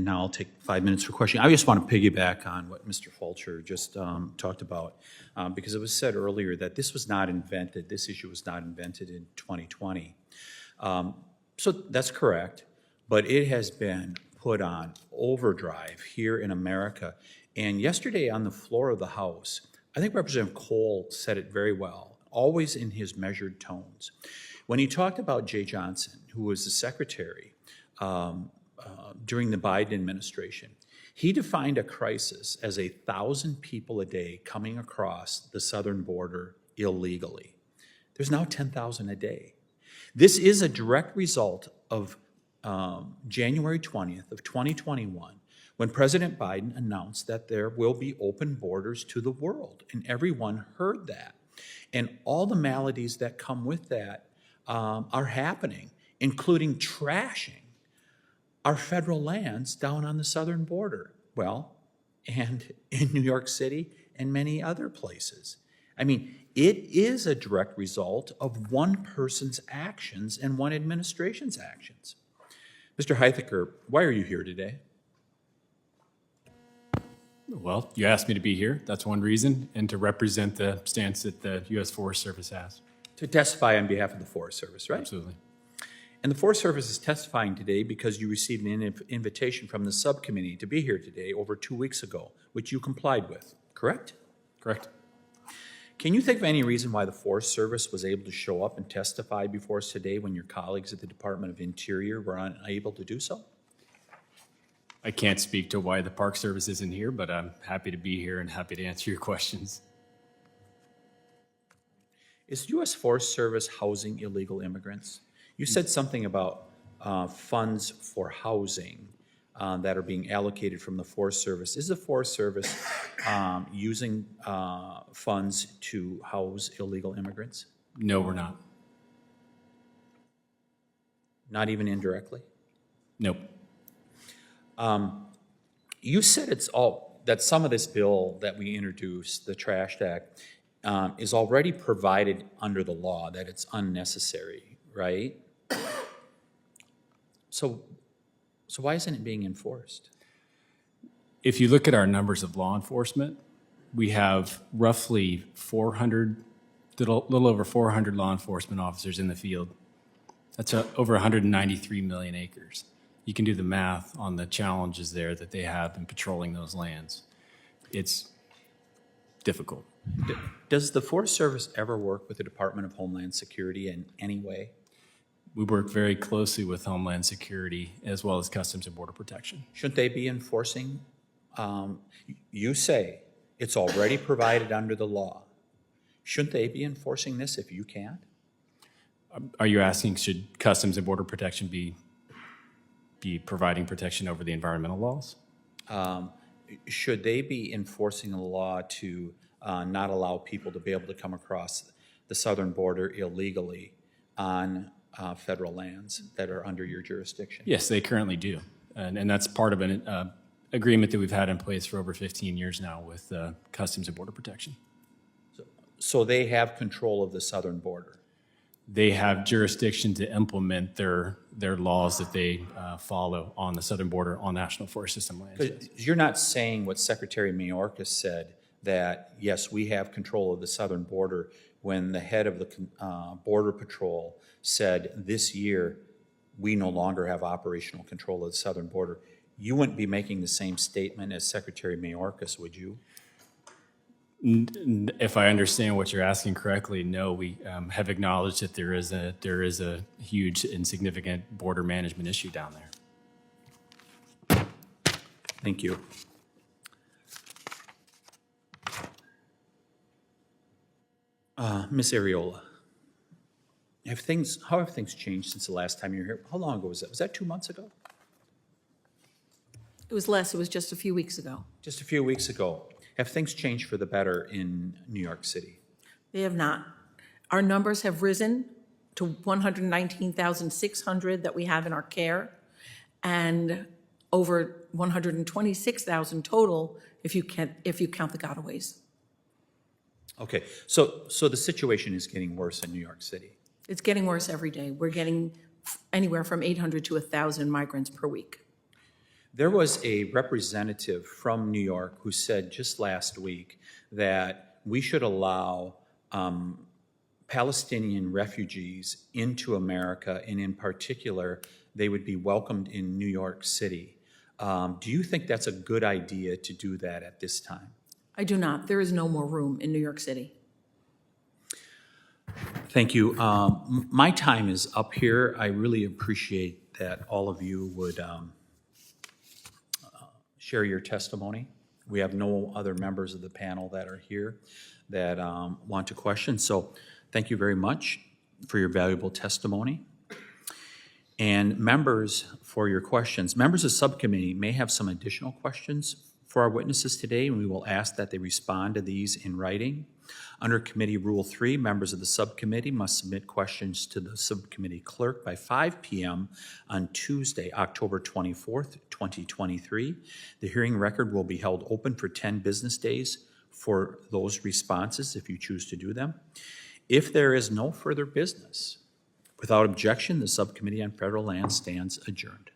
now I'll take 5 minutes for questioning. I just want to piggyback on what Mr. Fulcher just talked about, because it was said earlier that this was not invented, this issue was not invented in 2020. So that's correct, but it has been put on overdrive here in America. And yesterday on the floor of the House, I think Representative Cole said it very well, always in his measured tones. When he talked about Jay Johnson, who was the secretary during the Biden administration, he defined a crisis as 1,000 people a day coming across the southern border illegally. There's now 10,000 a day. This is a direct result of January 20th of 2021, when President Biden announced that there will be open borders to the world, and everyone heard that. And all the maladies that come with that are happening, including trashing our federal lands down on the southern border. Well, and in New York City and many other places. I mean, it is a direct result of one person's actions and one administration's actions. Mr. Heithaker, why are you here today? Well, you asked me to be here. That's one reason, and to represent the stance that the U.S. Forest Service has. To testify on behalf of the Forest Service, right? Absolutely. And the Forest Service is testifying today because you received an invitation from the subcommittee to be here today over 2 weeks ago, which you complied with, correct? Correct. Can you think of any reason why the Forest Service was able to show up and testify before us today when your colleagues at the Department of Interior were unable to do so? I can't speak to why the Park Service isn't here, but I'm happy to be here and happy to answer your questions. Is U.S. Forest Service housing illegal immigrants? You said something about funds for housing that are being allocated from the Forest Service. Is the Forest Service using funds to house illegal immigrants? No, we're not. Not even indirectly? Nope. You said that some of this bill that we introduced, the Trash Act, is already provided under the law, that it's unnecessary, right? So why isn't it being enforced? If you look at our numbers of law enforcement, we have roughly 400, little over 400 law enforcement officers in the field. That's over 193 million acres. You can do the math on the challenges there that they have in patrolling those lands. It's difficult. Does the Forest Service ever work with the Department of Homeland Security in any way? We work very closely with Homeland Security as well as Customs and Border Protection. Shouldn't they be enforcing? You say it's already provided under the law. Shouldn't they be enforcing this if you can't? Are you asking, should Customs and Border Protection be providing protection over the environmental laws? Should they be enforcing a law to not allow people to be able to come across the southern border illegally on federal lands that are under your jurisdiction? Yes, they currently do. And that's part of an agreement that we've had in place for over 15 years now with Customs and Border Protection. So they have control of the southern border? They have jurisdiction to implement their laws that they follow on the southern border on National Forest System lands. Yes. You're not saying what Secretary Mayorkas said, that yes, we have control of the southern border, when the head of the Border Patrol said this year we no longer have operational control of the southern border. You wouldn't be making the same statement as Secretary Mayorkas, would you? If I understand what you're asking correctly, no. We have acknowledged that there is a huge and significant border management issue down there. Thank you. Ms. Areola, how have things changed since the last time you were here? How long ago was that? Was that 2 months ago? It was less. It was just a few weeks ago. Just a few weeks ago. Have things changed for the better in New York City? They have not. Our numbers have risen to 119,600 that we have in our care, and over 126,000 total if you count the gotaways. Okay, so the situation is getting worse in New York City. It's getting worse every day. We're getting anywhere from 800 to 1,000 migrants per week. There was a representative from New York who said just last week that we should allow Palestinian refugees into America, and in particular, they would be welcomed in New York City. Do you think that's a good idea to do that at this time? I do not. There is no more room in New York City. Thank you. My time is up here. I really appreciate that all of you would share your testimony. We have no other members of the panel that are here that want to question. So thank you very much for your valuable testimony. And members, for your questions. Members of the subcommittee may have some additional questions for our witnesses today, and we will ask that they respond to these in writing. Under Committee Rule 3, members of the subcommittee must submit questions to the subcommittee clerk by 5 p.m. on Tuesday, October 24th, 2023. The hearing record will be held open for 10 business days for those responses, if you choose to do them. If there is no further business, without objection, the Subcommittee on Federal Lands stands adjourned.